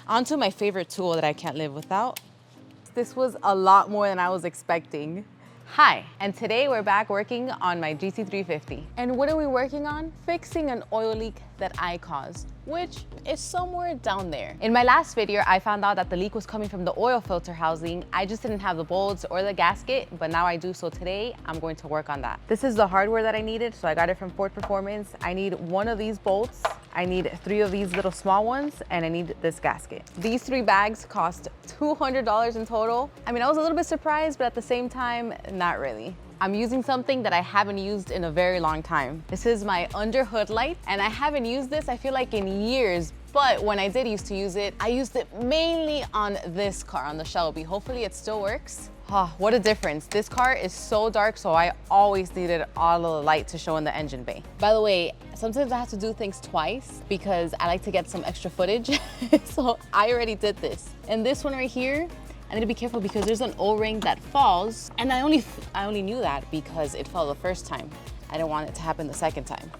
On to my favorite tool that I can't live without. This was a lot more than I was expecting. Hi, and today we're back working on my GT350. And what are we working on? Fixing an oil leak that I caused, which is somewhere down there. In my last video, I found out that the leak was coming from the oil filter housing. I just didn't have the bolts or the gasket, but now I do. So today I'm going to work on that. This is the hardware that I needed. So I got it from Ford Performance. I need one of these bolts. I need 3 of these little small ones, and I need this gasket. These 3 bags cost $200 in total. I mean, I was a little bit surprised, but at the same time, not really. I'm using something that I haven't used in a very long time. This is my under hood light, and I haven't used this, I feel like, in years. But when I did used to use it, I used it mainly on this car, on the Shelby. Hopefully it still works. Oh, what a difference. This car is so dark, so I always needed all of the light to show in the engine bay. By the way, sometimes I have to do things twice because I like to get some extra footage. So I already did this. And this one right here, I need to be careful because there's an O-ring that falls, and I only knew that because it fell the first time. I didn't want it to happen the second time.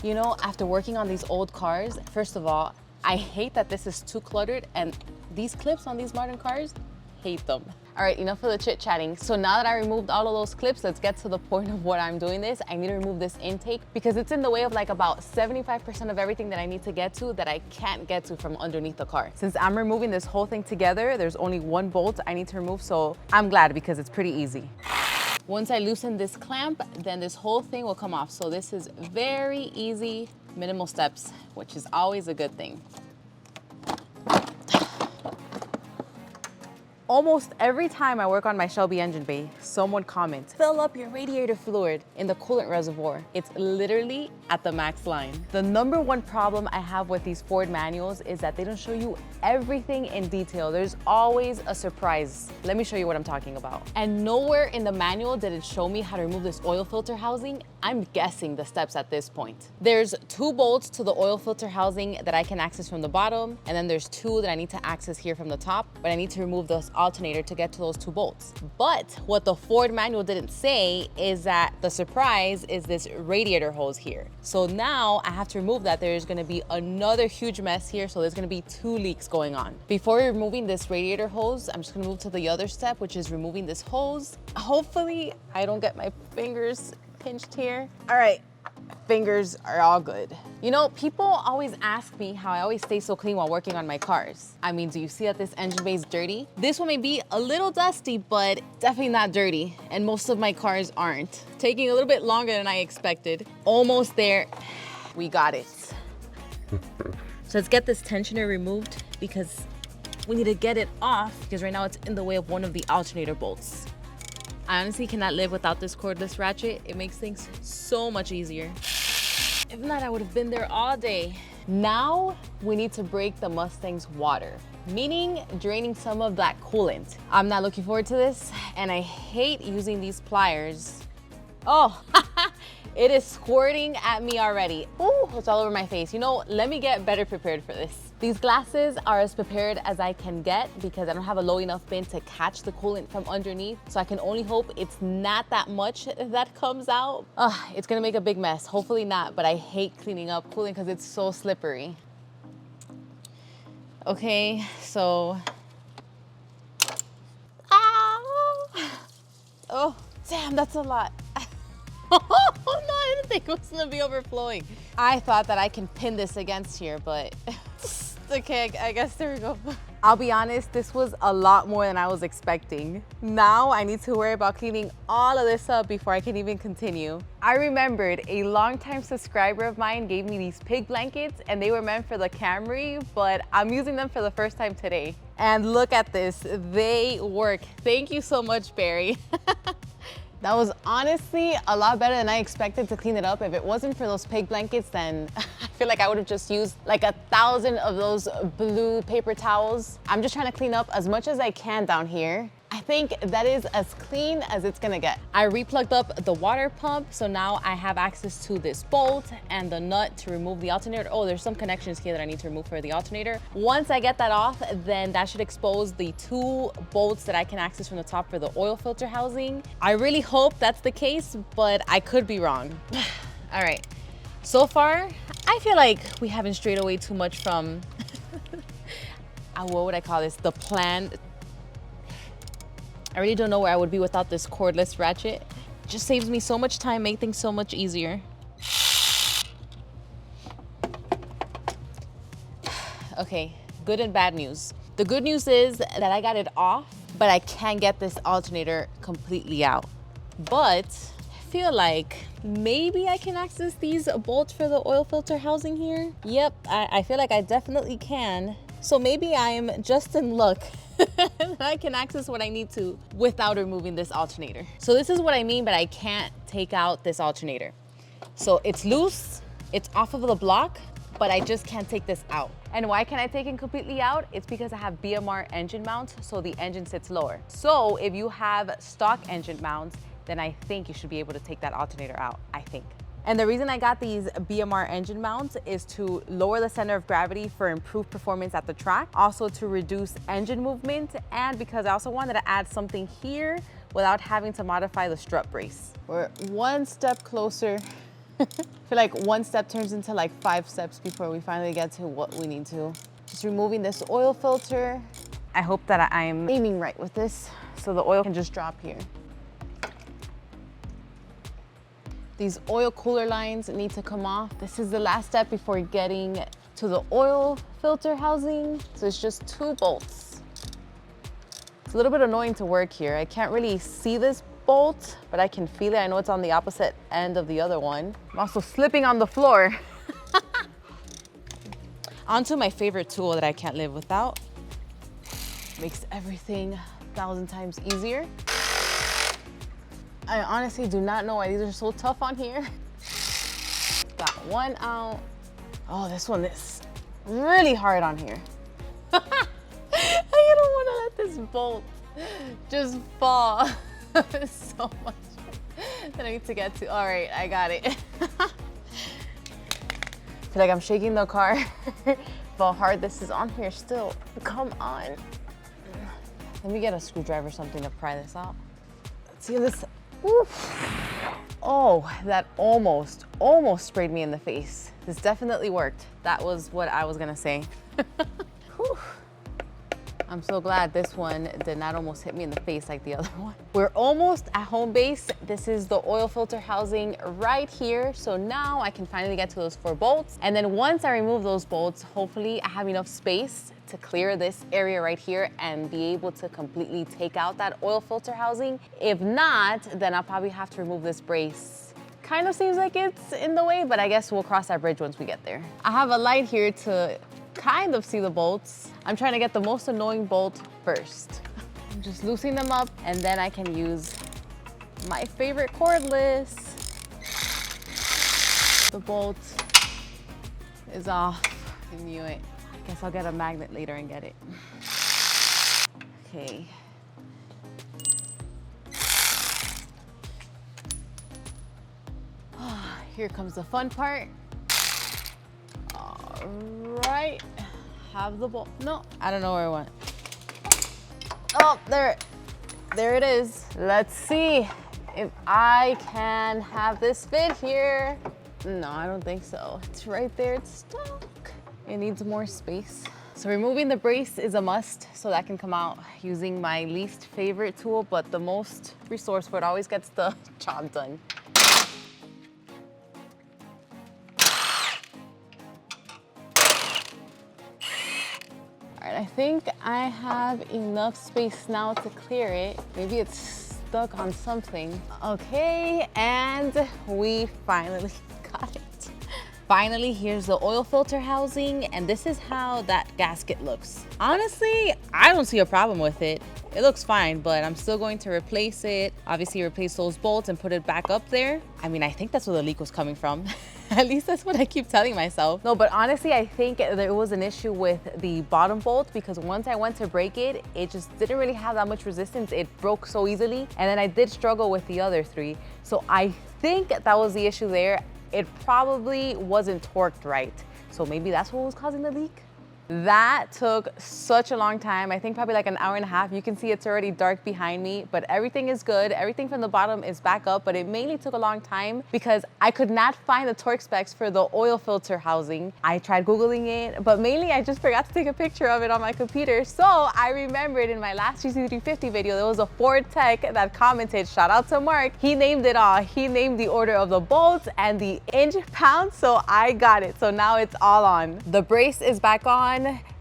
You know, after working on these old cars, first of all, I hate that this is too cluttered, and these clips on these modern cars, hate them. All right, enough of the chit chatting. So now that I removed all of those clips, let's get to the point of what I'm doing this. I need to remove this intake because it's in the way of like about 75% of everything that I need to get to that I can't get to from underneath the car. Since I'm removing this whole thing together, there's only one bolt I need to remove, so I'm glad because it's pretty easy. Once I loosen this clamp, then this whole thing will come off. So this is very easy, minimal steps, which is always a good thing. Almost every time I work on my Shelby engine bay, someone comments, fill up your radiator fluid in the coolant reservoir. It's literally at the max line. The #1 problem I have with these Ford manuals is that they don't show you everything in detail. There's always a surprise. Let me show you what I'm talking about. And nowhere in the manual did it show me how to remove this oil filter housing. I'm guessing the steps at this point. There's 2 bolts to the oil filter housing that I can access from the bottom, and then there's 2 that I need to access here from the top, but I need to remove this alternator to get to those 2 bolts. But what the Ford manual didn't say is that the surprise is this radiator hose here. So now I have to remove that. There's gonna be another huge mess here, so there's gonna be 2 leaks going on. Before removing this radiator hose, I'm just gonna move to the other step, which is removing this hose. Hopefully I don't get my fingers pinched here. All right, fingers are all good. You know, people always ask me how I always stay so clean while working on my cars. I mean, do you see that this engine bay is dirty? This one may be a little dusty, but definitely not dirty. And most of my cars aren't. Taking a little bit longer than I expected. Almost there, we got it. So let's get this tensioner removed because we need to get it off because right now it's in the way of one of the alternator bolts. I honestly cannot live without this cordless ratchet. It makes things so much easier. If not, I would have been there all day. Now we need to break the Mustang's water, meaning draining some of that coolant. I'm not looking forward to this, and I hate using these pliers. Oh, it is squirting at me already. Ooh, it's all over my face. You know, let me get better prepared for this. These glasses are as prepared as I can get because I don't have a low enough bin to catch the coolant from underneath. So I can only hope it's not that much that comes out. It's gonna make a big mess. Hopefully not, but I hate cleaning up coolant because it's so slippery. Okay, so. Oh, damn, that's a lot. Oh no, I didn't think it was gonna be overflowing. I thought that I can pin this against here, but okay, I guess there we go. I'll be honest, this was a lot more than I was expecting. Now I need to worry about cleaning all of this up before I can even continue. I remembered a longtime subscriber of mine gave me these pig blankets and they were meant for the Camry, but I'm using them for the first time today. And look at this, they work. Thank you so much, Barry. That was honestly a lot better than I expected to clean it up. If it wasn't for those pig blankets, then I feel like I would have just used like 1,000 of those blue paper towels. I'm just trying to clean up as much as I can down here. I think that is as clean as it's gonna get. I replugged up the water pump, so now I have access to this bolt and the nut to remove the alternator. Oh, there's some connections here that I need to remove for the alternator. Once I get that off, then that should expose the 2 bolts that I can access from the top for the oil filter housing. I really hope that's the case, but I could be wrong. All right, so far, I feel like we haven't strayed away too much from what would I call this? The planned. I really don't know where I would be without this cordless ratchet. It just saves me so much time, make things so much easier. Okay, good and bad news. The good news is that I got it off, but I can't get this alternator completely out. But I feel like maybe I can access these bolts for the oil filter housing here. Yep, I feel like I definitely can. So maybe I'm just in luck that I can access what I need to without removing this alternator. So this is what I mean, but I can't take out this alternator. So it's loose, it's off of the block, but I just can't take this out. And why can't I take it completely out? It's because I have BMR engine mounts, so the engine sits lower. So if you have stock engine mounts, then I think you should be able to take that alternator out, I think. And the reason I got these BMR engine mounts is to lower the center of gravity for improved performance at the track, also to reduce engine movement, and because I also wanted to add something here without having to modify the strut brace. We're one step closer. I feel like one step turns into like 5 steps before we finally get to what we need to. Just removing this oil filter. I hope that I'm aiming right with this so the oil can just drop here. These oil cooler lines need to come off. This is the last step before getting to the oil filter housing. So it's just 2 bolts. It's a little bit annoying to work here. I can't really see this bolt, but I can feel it. I know it's on the opposite end of the other one. I'm also slipping on the floor. Onto my favorite tool that I can't live without. Makes everything 1,000 times easier. I honestly do not know why these are so tough on here. Got one out. Oh, this one is really hard on here. I don't want to let this bolt just fall. So much that I need to get to. All right, I got it. I feel like I'm shaking the car. How hard this is on here still. Come on. Let me get a screwdriver or something to pry this out. Let's see this. Oof. Oh, that almost sprayed me in the face. This definitely worked. That was what I was gonna say. Whew. I'm so glad this one did not almost hit me in the face like the other one. We're almost at home base. This is the oil filter housing right here. So now I can finally get to those 4 bolts. And then once I remove those bolts, hopefully I have enough space to clear this area right here and be able to completely take out that oil filter housing. If not, then I'll probably have to remove this brace. Kind of seems like it's in the way, but I guess we'll cross that bridge once we get there. I have a light here to kind of see the bolts. I'm trying to get the most annoying bolt first. I'm just loosening them up and then I can use my favorite cordless. The bolt is off. I knew it. I guess I'll get a magnet later and get it. Okay. Here comes the fun part. All right, have the bolt. No, I don't know where it went. Oh, there it is. Let's see if I can have this fit here. No, I don't think so. It's right there, it's stuck. It needs more space. So removing the brace is a must, so that can come out using my least favorite tool, but the most resourceful. It always gets the job done. All right, I think I have enough space now to clear it. Maybe it's stuck on something. Okay, and we finally got it. Finally, here's the oil filter housing, and this is how that gasket looks. Honestly, I don't see a problem with it. It looks fine, but I'm still going to replace it. Obviously, replace those bolts and put it back up there. I mean, I think that's where the leak was coming from. At least that's what I keep telling myself. No, but honestly, I think there was an issue with the bottom bolt because once I went to break it, it just didn't really have that much resistance. It broke so easily. And then I did struggle with the other 3. So I think that was the issue there. It probably wasn't torqued right. So maybe that's what was causing the leak. That took such a long time. I think probably like an hour and a half. You can see it's already dark behind me, but everything is good. Everything from the bottom is back up, but it mainly took a long time because I could not find the torque specs for the oil filter housing. I tried Googling it, but mainly I just forgot to take a picture of it on my computer. So I remembered in my last GT350 video, there was a Ford tech that commented, shout out to Mark. He named it all. He named the order of the bolts and the inch pounds, so I got it. So now it's all on. The brace is back on.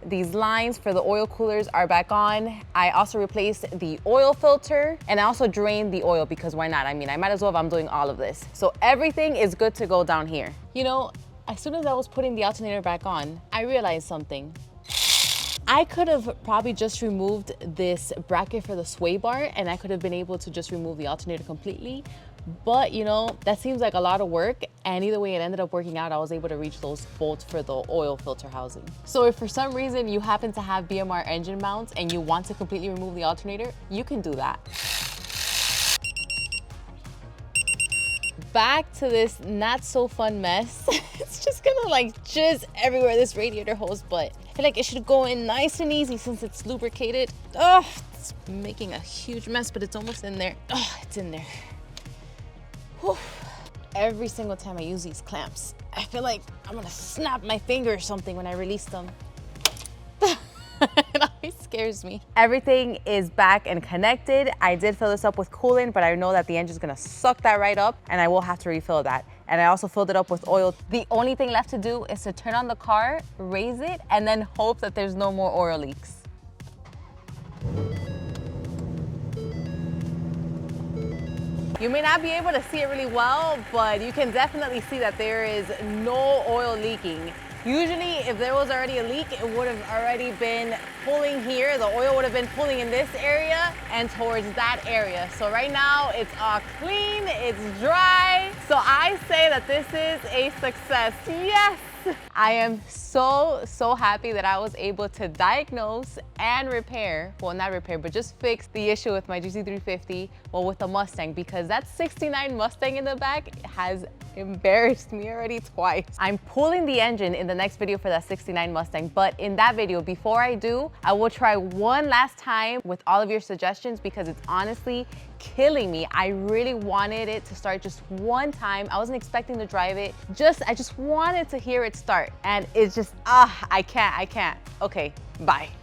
These lines for the oil coolers are back on. I also replaced the oil filter and I also drained the oil because why not? I mean, I might as well if I'm doing all of this. So everything is good to go down here. You know, as soon as I was putting the alternator back on, I realized something. I could have probably just removed this bracket for the sway bar and I could have been able to just remove the alternator completely. But you know, that seems like a lot of work, and either way it ended up working out. I was able to reach those bolts for the oil filter housing. So if for some reason you happen to have BMR engine mounts and you want to completely remove the alternator, you can do that. Back to this not so fun mess. It's just gonna like jizz everywhere, this radiator hose, but I feel like it should go in nice and easy since it's lubricated. Oh, it's making a huge mess, but it's almost in there. Oh, it's in there. Whew. Every single time I use these clamps, I feel like I'm gonna snap my finger or something when I release them. It always scares me. Everything is back and connected. I did fill this up with coolant, but I know that the engine's gonna suck that right up and I will have to refill that. And I also filled it up with oil. The only thing left to do is to turn on the car, raise it, and then hope that there's no more oil leaks. You may not be able to see it really well, but you can definitely see that there is no oil leaking. Usually, if there was already a leak, it would have already been pulling here. The oil would have been pulling in this area and towards that area. So right now, it's all clean, it's dry. So I say that this is a success. Yes! I am so happy that I was able to diagnose and repair, well, not repair, but just fix the issue with my GT350, well, with the Mustang, because that 69 Mustang in the back has embarrassed me already twice. I'm pulling the engine in the next video for that 69 Mustang, but in that video, before I do, I will try one last time with all of your suggestions because it's honestly killing me. I really wanted it to start just one time. I wasn't expecting to drive it. I just wanted to hear it start. And it's just, I can't. Okay, bye.